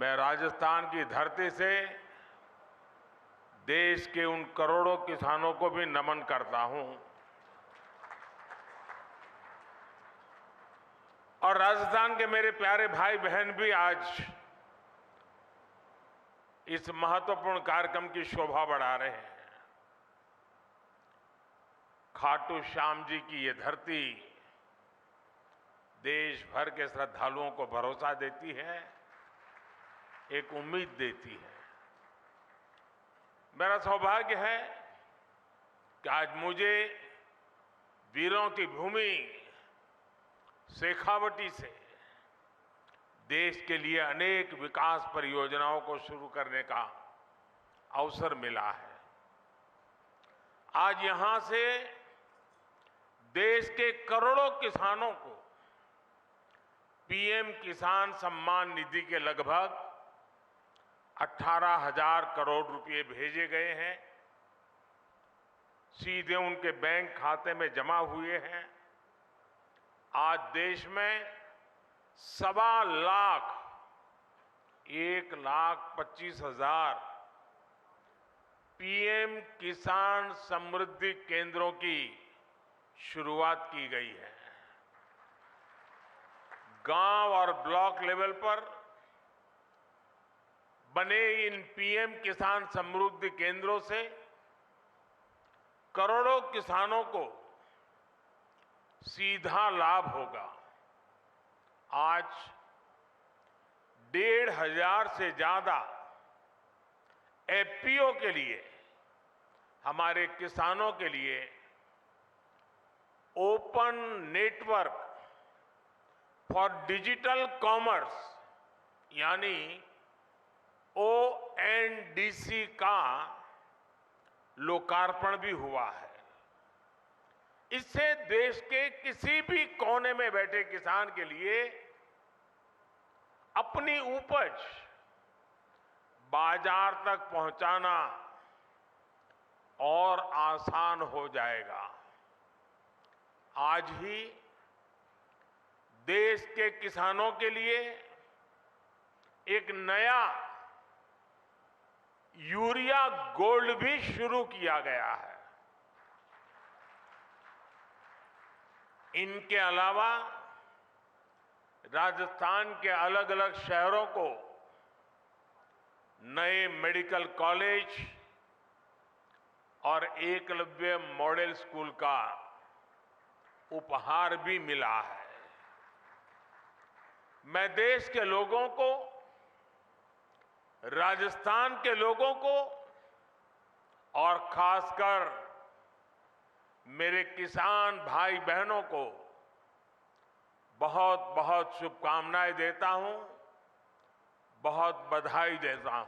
मैं राजस्थान की धरती से देश के उन करोड़ों किसानों को भी नमन करता हूं और राजस्थान के मेरे प्यारे भाई बहन भी आज इस महत्वपूर्ण कार्यक्रम की शोभा बढ़ा रहे हैं। खाटू श्याम जी की ये धरती देश भर के श्रद्धालुओं को भरोसा देती है, एक उम्मीद देती है। मेरा सौभाग्य है कि आज मुझे वीरों की भूमि शेखावटी से देश के लिए अनेक विकास परियोजनाओं को शुरू करने का अवसर मिला है। आज यहां से देश के करोड़ों किसानों को पीएम किसान सम्मान निधि के लगभग 18,000 करोड़ रुपए भेजे गए हैं, सीधे उनके बैंक खाते में जमा हुए हैं। आज देश में 1,25,000 पीएम किसान समृद्धि केंद्रों की शुरुआत की गई है। गांव और ब्लॉक लेवल पर बने इन पीएम किसान समृद्धि केंद्रों से करोड़ों किसानों को सीधा लाभ होगा। आज 1,500 से ज्यादा एफपीओ के लिए, हमारे किसानों के लिए open network for digital commerce यानी ONDC का लोकार्पण भी हुआ है। इससे देश के किसी भी कोने में बैठे किसान के लिए अपनी उपज बाजार तक पहुंचाना और आसान हो जाएगा। आज ही देश के किसानों के लिए एक नया यूरिया गोल्ड भी शुरू किया गया है। इनके अलावा राजस्थान के अलग अलग शहरों को नए मेडिकल कॉलेज और एकलव्य मॉडल स्कूल का उपहार भी मिला है। मैं देश के लोगों को, राजस्थान के लोगों को और खासकर मेरे किसान भाई बहनों को बहुत बहुत शुभकामनाएं देता हूं, बहुत बधाई देता हूं।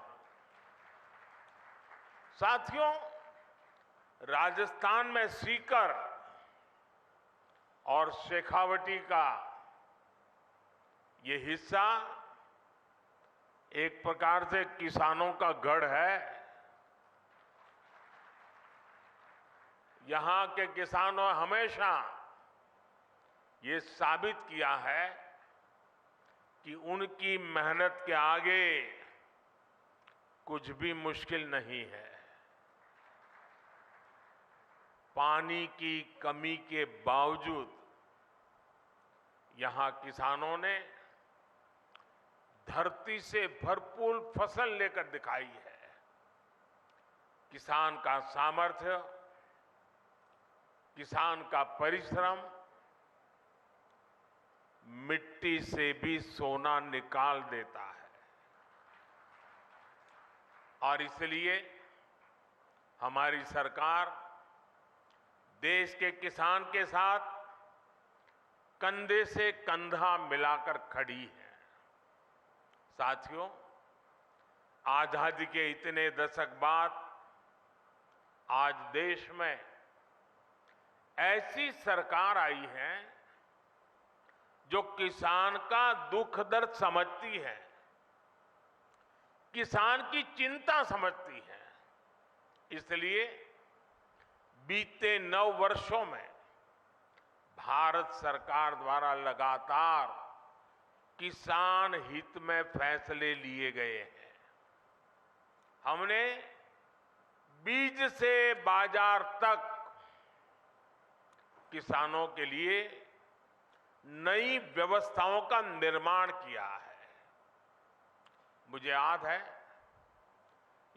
साथियों, राजस्थान में सीकर और शेखावटी का ये हिस्सा एक प्रकार से किसानों का गढ़ है। यहां के किसानों हमेशा ये साबित किया है कि उनकी मेहनत के आगे कुछ भी मुश्किल नहीं है। पानी की कमी के बावजूद यहां किसानों ने धरती से भरपूर फसल लेकर दिखाई है। किसान का सामर्थ्य, किसान का परिश्रम मिट्टी से भी सोना निकाल देता है और इसलिए हमारी सरकार देश के किसान के साथ कंधे से कंधा मिलाकर खड़ी है। साथियों, आजादी के इतने दशक बाद आज देश में ऐसी सरकार आई है जो किसान का दुख दर्द समझती है, किसान की चिंता समझती है। इसलिए बीते 9 वर्षों में भारत सरकार द्वारा लगातार किसान हित में फैसले लिए गए हैं। हमने बीज से बाजार तक किसानों के लिए नई व्यवस्थाओं का निर्माण किया है। मुझे याद है,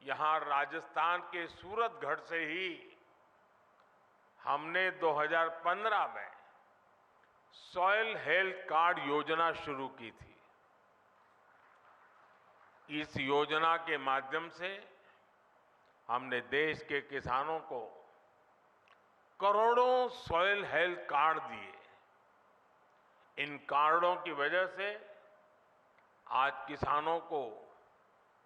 यहां राजस्थान के सूरतगढ़ से ही हमने 2015 में सॉइल हेल्थ कार्ड योजना शुरू की थी। इस योजना के माध्यम से हमने देश के किसानों को करोड़ों सॉइल हेल्थ कार्ड दिए। इन कार्डों की वजह से आज किसानों को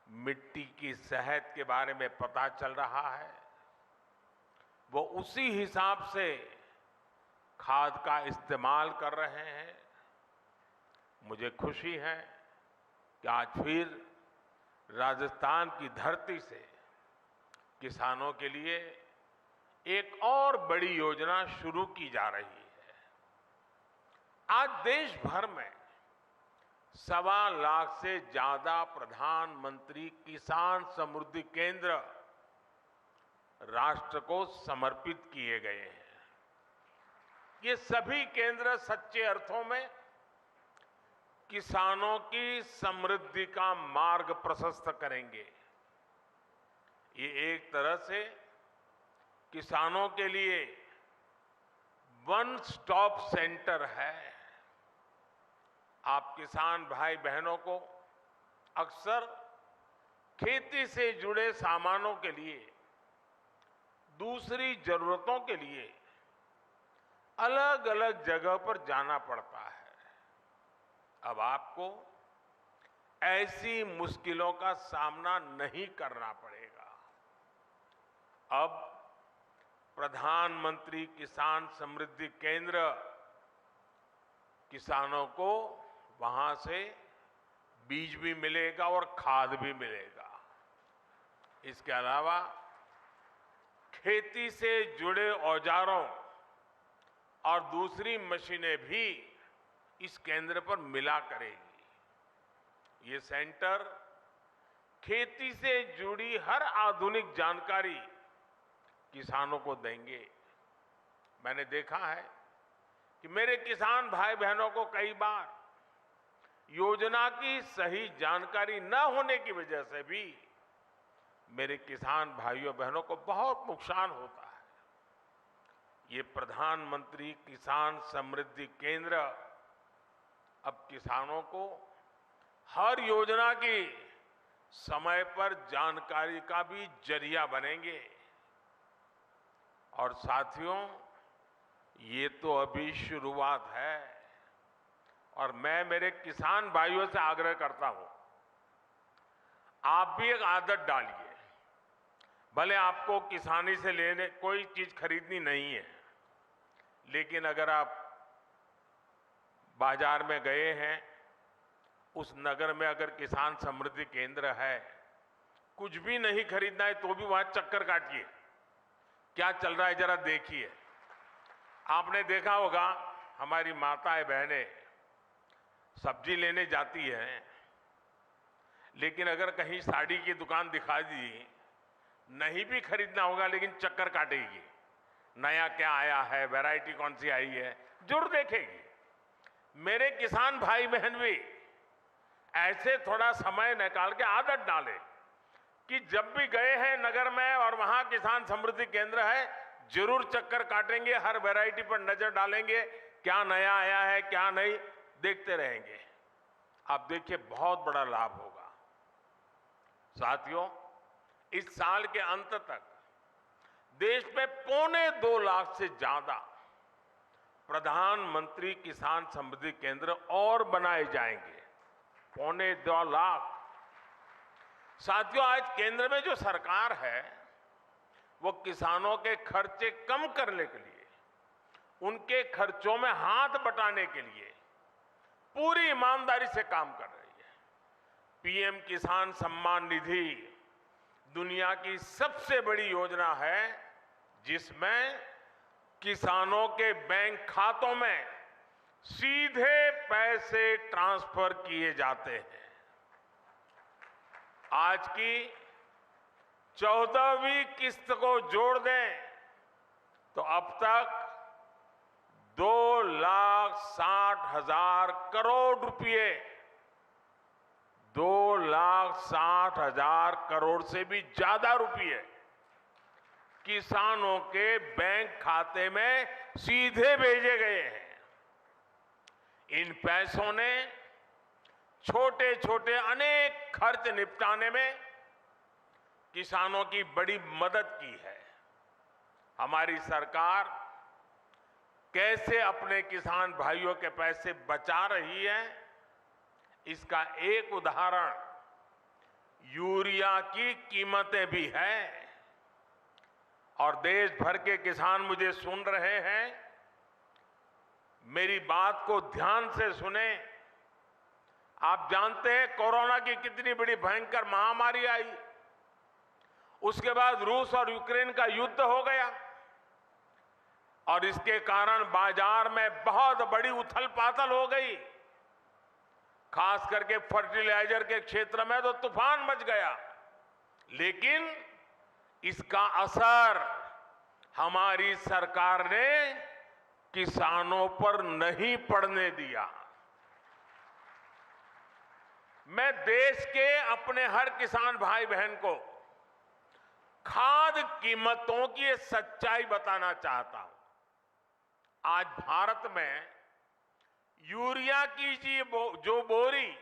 मिट्टी की सेहत के बारे में पता चल रहा है। वो उसी हिसाब से खाद का इस्तेमाल कर रहे हैं। मुझे खुशी है कि आज फिर राजस्थान की धरती से किसानों के लिए एक और बड़ी योजना शुरू की जा रही है। आज देश भर में 1.25 लाख से ज्यादा प्रधानमंत्री किसान समृद्धि केंद्र राष्ट्र को समर्पित किए गए हैं। ये सभी केंद्र सच्चे अर्थों में किसानों की समृद्धि का मार्ग प्रशस्त करेंगे। ये एक तरह से किसानों के लिए वन स्टॉप सेंटर है। आप किसान भाई बहनों को अक्सर खेती से जुड़े सामानों के लिए, दूसरी जरूरतों के लिए अलग अलग जगह पर जाना पड़ता है। अब आपको ऐसी मुश्किलों का सामना नहीं करना पड़ेगा। अब प्रधानमंत्री किसान समृद्धि केंद्र किसानों को वहां से बीज भी मिलेगा और खाद भी मिलेगा। इसके अलावा खेती से जुड़े औजारों और दूसरी मशीनें भी इस केंद्र पर मिला करेगी। ये सेंटर खेती से जुड़ी हर आधुनिक जानकारी किसानों को देंगे। मैंने देखा है कि मेरे किसान भाई बहनों को कई बार योजना की सही जानकारी न होने की वजह से भी मेरे किसान भाइयों बहनों को बहुत नुकसान होता है। ये प्रधानमंत्री किसान समृद्धि केंद्र अब किसानों को हर योजना की समय पर जानकारी का भी जरिया बनेंगे। और साथियों, ये तो अभी शुरुआत है और मैं मेरे किसान भाइयों से आग्रह करता हूं, आप भी एक आदत डालिए। भले आपको किसानी से लेने कोई चीज खरीदनी नहीं है, लेकिन अगर आप बाजार में गए हैं, उस नगर में अगर किसान समृद्धि केंद्र है, कुछ भी नहीं खरीदना है तो भी वहां चक्कर काटिए, क्या चल रहा है जरा देखिए। आपने देखा होगा हमारी माताएं बहनें सब्जी लेने जाती हैं, लेकिन अगर कहीं साड़ी की दुकान दिखा दी, नहीं भी खरीदना होगा लेकिन चक्कर काटेगी, नया क्या आया है, वैरायटी कौन सी आई है, जरूर देखेगी। मेरे किसान भाई बहन भी ऐसे थोड़ा समय निकाल के आदत डालें कि जब भी गए हैं नगर में और वहां किसान समृद्धि केंद्र है, जरूर चक्कर काटेंगे, हर वैरायटी पर नजर डालेंगे, क्या नया आया है क्या नहीं, देखते रहेंगे। आप देखिए बहुत बड़ा लाभ होगा। साथियों, इस साल के अंत तक देश में 2.25 लाख से ज्यादा प्रधानमंत्री किसान समृद्धि केंद्र और बनाए जाएंगे। 2.25 लाख। साथियों, आज केंद्र में जो सरकार है वो किसानों के खर्चे कम करने के लिए, उनके खर्चों में हाथ बटाने के लिए पूरी ईमानदारी से काम कर रही है। पीएम किसान सम्मान निधि दुनिया की सबसे बड़ी योजना है जिसमें किसानों के बैंक खातों में सीधे पैसे ट्रांसफर किए जाते हैं। आज की 14वीं किस्त को जोड़ दें तो अब तक 2,60,000 करोड़ रुपए, 2,60,000 करोड़ से भी ज्यादा रुपए किसानों के बैंक खाते में सीधे भेजे गए हैं। इन पैसों ने छोटे छोटे अनेक खर्च निपटाने में किसानों की बड़ी मदद की है। हमारी सरकार कैसे अपने किसान भाइयों के पैसे बचा रही है, इसका एक उदाहरण यूरिया की कीमतें भी हैं। और देश भर के किसान मुझे सुन रहे हैं, मेरी बात को ध्यान से सुने। आप जानते हैं कोरोना की कितनी बड़ी भयंकर महामारी आई, उसके बाद रूस और यूक्रेन का युद्ध हो गया और इसके कारण बाजार में बहुत बड़ी उथल पाथल हो गई। खास करके फर्टिलाइजर के क्षेत्र में तो तूफान मच गया, लेकिन इसका असर हमारी सरकार ने किसानों पर नहीं पड़ने दिया। मैं देश के अपने हर किसान भाई बहन को खाद कीमतों की ये सच्चाई बताना चाहता हूं। आज भारत में यूरिया की जो बोरी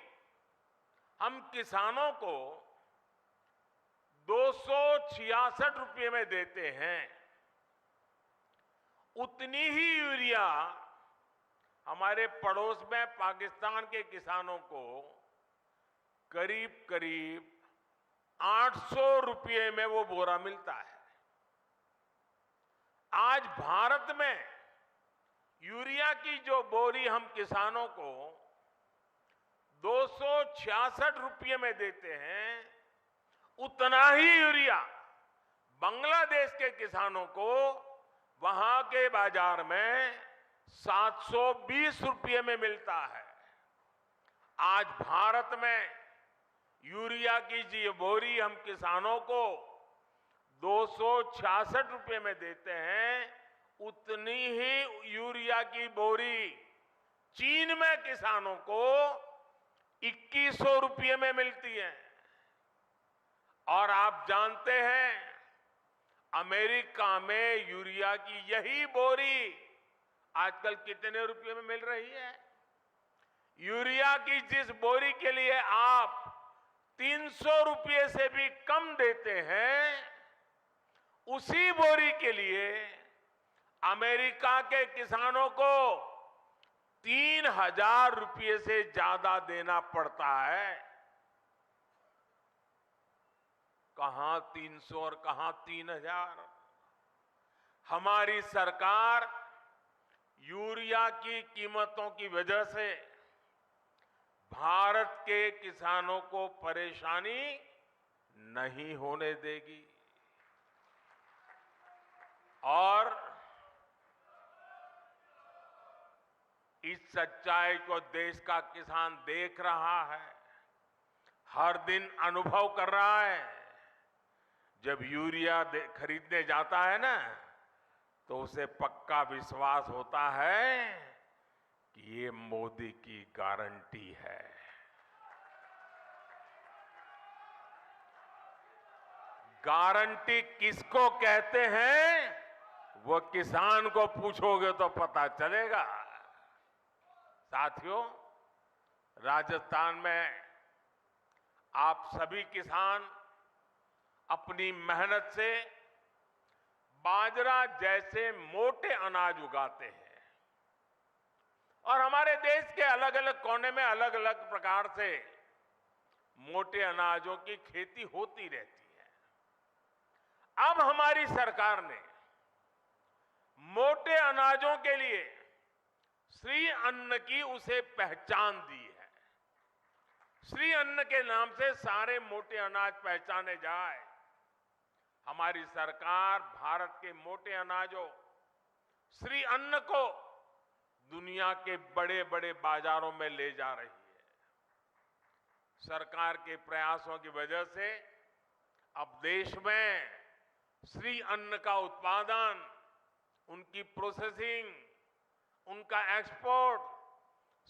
हम किसानों को 266 रुपये में देते हैं, उतनी ही यूरिया हमारे पड़ोस में पाकिस्तान के किसानों को करीब करीब 800 रुपये में वो बोरा मिलता है। आज भारत में यूरिया की जो बोरी हम किसानों को 266 रुपये में देते हैं, उतना ही यूरिया बांग्लादेश के किसानों को वहां के बाजार में 720 रुपये में मिलता है। आज भारत में यूरिया की जो बोरी हम किसानों को 266 रुपये में देते हैं, उतनी ही यूरिया की बोरी चीन में किसानों को 2100 रुपये में मिलती है। और आप जानते हैं, अमेरिका में यूरिया की यही बोरी आजकल कितने रुपये में मिल रही है? यूरिया की जिस बोरी के लिए आप 300 रुपये से भी कम देते हैं, उसी बोरी के लिए अमेरिका के किसानों को 3,000 रुपये से ज्यादा देना पड़ता है। कहां 300 और कहां 3,000? हमारी सरकार यूरिया की कीमतों की वजह से भारत के किसानों को परेशानी नहीं होने देगी। और इस सच्चाई को देश का किसान देख रहा है, हर दिन अनुभव कर रहा है। जब यूरिया खरीदने जाता है ना, तो उसे पक्का विश्वास होता है कि ये मोदी की गारंटी है। गारंटी किसको कहते हैं, वो किसान को पूछोगे तो पता चलेगा। साथियों, राजस्थान में आप सभी किसान अपनी मेहनत से बाजरा जैसे मोटे अनाज उगाते हैं और हमारे देश के अलग अलग कोने में अलग अलग प्रकार से मोटे अनाजों की खेती होती रहती है। अब हमारी सरकार ने मोटे अनाजों के लिए श्री अन्न की उसे पहचान दी है। श्री अन्न के नाम से सारे मोटे अनाज पहचाने जाए। हमारी सरकार भारत के मोटे अनाजों श्री अन्न को दुनिया के बड़े बड़े बाजारों में ले जा रही है। सरकार के प्रयासों की वजह से अब देश में श्री अन्न का उत्पादन, उनकी प्रोसेसिंग, उनका एक्सपोर्ट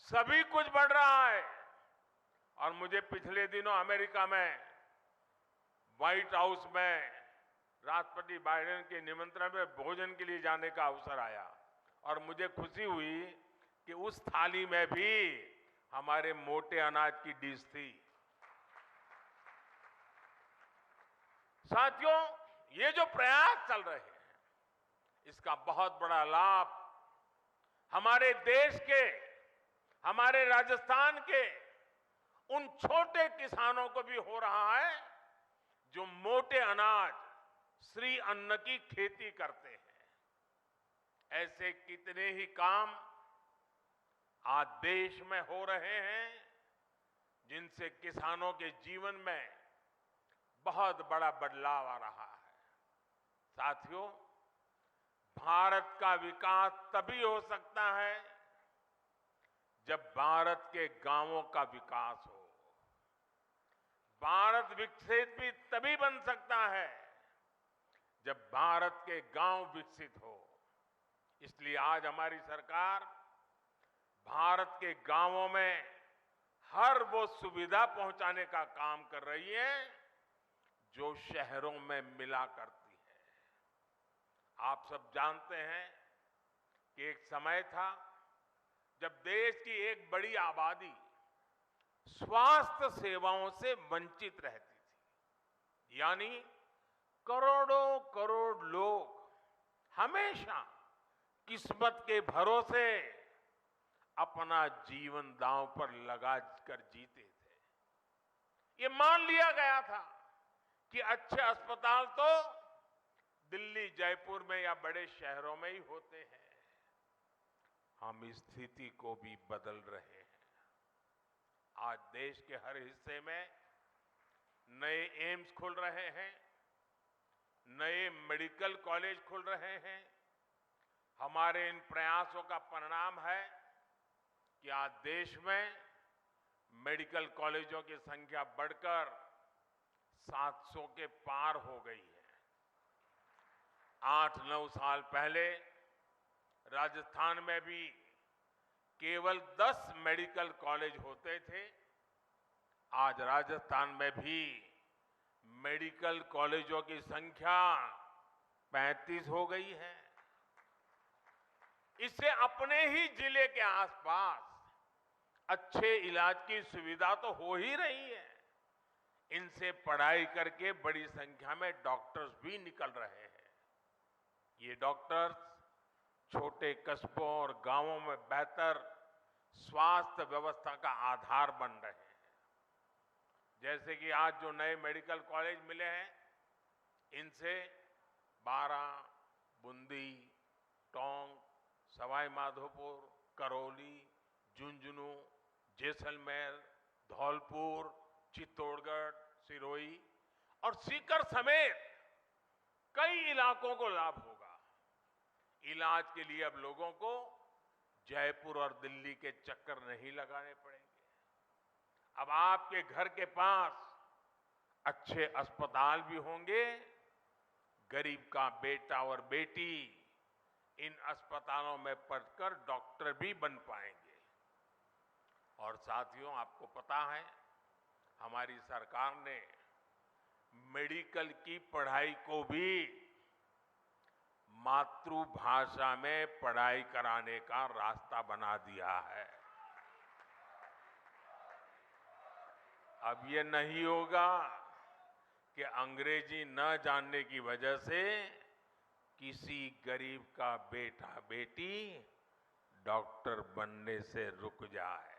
सभी कुछ बढ़ रहा है। और मुझे पिछले दिनों अमेरिका में व्हाइट हाउस में राष्ट्रपति बाइडेन के निमंत्रण में भोजन के लिए जाने का अवसर आया और मुझे खुशी हुई कि उस थाली में भी हमारे मोटे अनाज की डिश थी। साथियों, ये जो प्रयास चल रहे हैं, इसका बहुत बड़ा लाभ हमारे देश के, हमारे राजस्थान के उन छोटे किसानों को भी हो रहा है जो मोटे अनाज, श्री अन्न की खेती करते हैं। ऐसे कितने ही काम आज देश में हो रहे हैं जिनसे किसानों के जीवन में बहुत बड़ा बदलाव आ रहा है। साथियों, भारत का विकास तभी हो सकता है जब भारत के गांवों का विकास हो। भारत विकसित भी तभी बन सकता है जब भारत के गांव विकसित हो। इसलिए आज हमारी सरकार भारत के गांवों में हर वो सुविधा पहुंचाने का काम कर रही है जो शहरों में मिला करती है। आप सब जानते हैं कि एक समय था जब देश की एक बड़ी आबादी स्वास्थ्य सेवाओं से वंचित रहती थी। यानी करोड़ों करोड़ लोग हमेशा किस्मत के भरोसे अपना जीवन दांव पर लगा कर जीते थे। ये मान लिया गया था कि अच्छे अस्पताल तो दिल्ली, जयपुर में या बड़े शहरों में ही होते हैं। हम इस स्थिति को भी बदल रहे हैं। आज देश के हर हिस्से में नए एम्स खुल रहे हैं, नए मेडिकल कॉलेज खुल रहे हैं। हमारे इन प्रयासों का परिणाम है कि आज देश में मेडिकल कॉलेजों की संख्या बढ़कर 700 के पार हो गई है। 8-9 साल पहले राजस्थान में भी केवल 10 मेडिकल कॉलेज होते थे। आज राजस्थान में भी मेडिकल कॉलेजों की संख्या 35 हो गई है। इससे अपने ही जिले के आसपास अच्छे इलाज की सुविधा तो हो ही रही है। इनसे पढ़ाई करके बड़ी संख्या में डॉक्टर्स भी निकल रहे हैं। ये डॉक्टर्स छोटे कस्बों और गांवों में बेहतर स्वास्थ्य व्यवस्था का आधार बन रहे हैं। जैसे कि आज जो नए मेडिकल कॉलेज मिले हैं, इनसे बारां, बूंदी, टोंक, सवाई माधोपुर, करौली, झुंझुनू, जैसलमेर, धौलपुर, चित्तौड़गढ़, सिरोही और सीकर समेत कई इलाकों को लाभ होगा। इलाज के लिए अब लोगों को जयपुर और दिल्ली के चक्कर नहीं लगाने पड़ेंगे। अब आपके घर के पास अच्छे अस्पताल भी होंगे। गरीब का बेटा और बेटी इन अस्पतालों में पढ़कर डॉक्टर भी बन पाएंगे। और साथियों, आपको पता है हमारी सरकार ने मेडिकल की पढ़ाई को भी मातृभाषा में पढ़ाई कराने का रास्ता बना दिया है। अब ये नहीं होगा कि अंग्रेजी न जानने की वजह से किसी गरीब का बेटा बेटी डॉक्टर बनने से रुक जाए।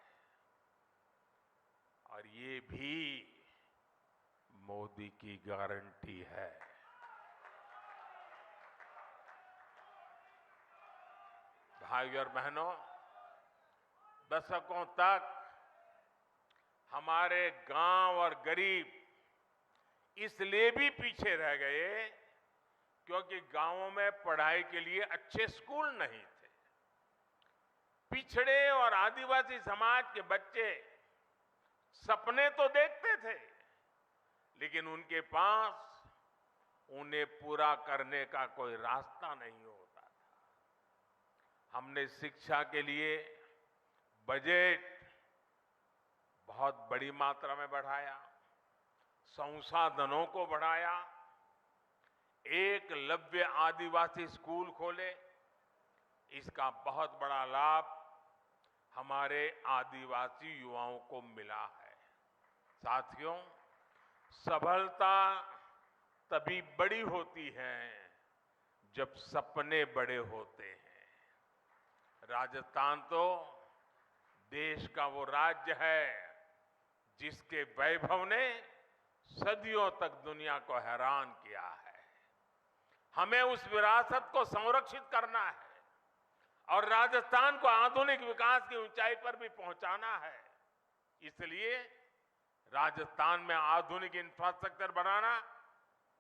और ये भी मोदी की गारंटी है। भाइयों और बहनों, दशकों तक हमारे गांव और गरीब इसलिए भी पीछे रह गए क्योंकि गांवों में पढ़ाई के लिए अच्छे स्कूल नहीं थे। पिछड़े और आदिवासी समाज के बच्चे सपने तो देखते थे, लेकिन उनके पास उन्हें पूरा करने का कोई रास्ता नहीं होता था। हमने शिक्षा के लिए बजट बहुत बड़ी मात्रा में बढ़ाया, संसाधनों को बढ़ाया, एकलव्य आदिवासी स्कूल खोले। इसका बहुत बड़ा लाभ हमारे आदिवासी युवाओं को मिला है। साथियों, सफलता तभी बड़ी होती है जब सपने बड़े होते हैं। राजस्थान तो देश का वो राज्य है जिसके वैभव ने सदियों तक दुनिया को हैरान किया है। हमें उस विरासत को संरक्षित करना है और राजस्थान को आधुनिक विकास की ऊंचाई पर भी पहुंचाना है। इसलिए राजस्थान में आधुनिक इंफ्रास्ट्रक्चर बनाना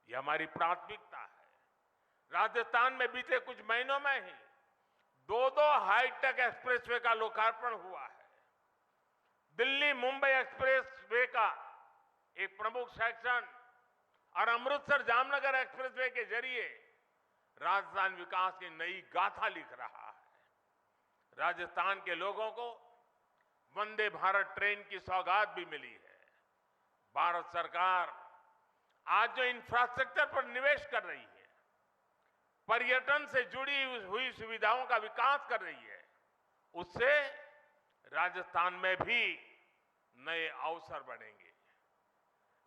यह हमारी प्राथमिकता है। राजस्थान में बीते कुछ महीनों में ही दो हाईटेक एक्सप्रेसवे का लोकार्पण हुआ है। दिल्ली मुंबई एक्सप्रेसवे का एक प्रमुख सेक्शन और अमृतसर जामनगर एक्सप्रेसवे के जरिए राजस्थान विकास की नई गाथा लिख रहा है। राजस्थान के लोगों को वंदे भारत ट्रेन की सौगात भी मिली है। भारत सरकार आज जो इंफ्रास्ट्रक्चर पर निवेश कर रही है, पर्यटन से जुड़ी हुई सुविधाओं का विकास कर रही है, उससे राजस्थान में भी नए अवसर बनेंगे।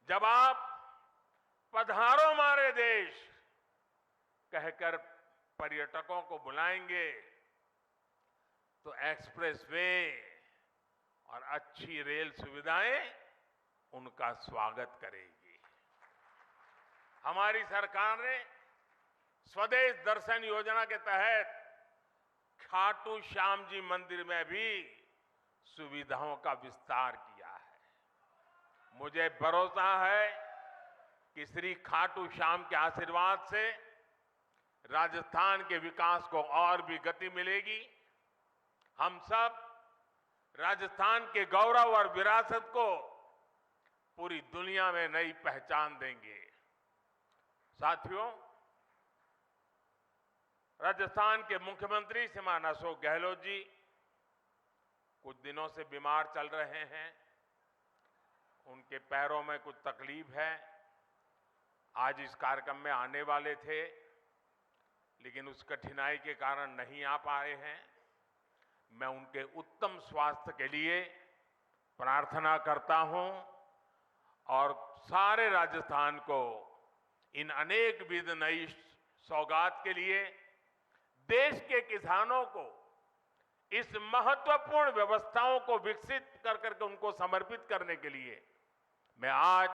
जब आप पधारो हमारे देश कहकर पर्यटकों को बुलाएंगे तो एक्सप्रेसवे और अच्छी रेल सुविधाएं उनका स्वागत करेगी। हमारी सरकार ने स्वदेश दर्शन योजना के तहत खाटू श्याम जी मंदिर में भी सुविधाओं का विस्तार किया है। मुझे भरोसा है कि श्री खाटू श्याम के आशीर्वाद से राजस्थान के विकास को और भी गति मिलेगी। हम सब राजस्थान के गौरव और विरासत को पूरी दुनिया में नई पहचान देंगे। साथियों, राजस्थान के मुख्यमंत्री श्रीमान अशोक गहलोत जी कुछ दिनों से बीमार चल रहे हैं। उनके पैरों में कुछ तकलीफ है। आज इस कार्यक्रम में आने वाले थे, लेकिन उस कठिनाई के कारण नहीं आ पाए हैं। मैं उनके उत्तम स्वास्थ्य के लिए प्रार्थना करता हूं और सारे राजस्थान को इन अनेक विध नई सौगात के लिए, देश के किसानों को इस महत्वपूर्ण व्यवस्थाओं को विकसित कर करके उनको समर्पित करने के लिए मैं आज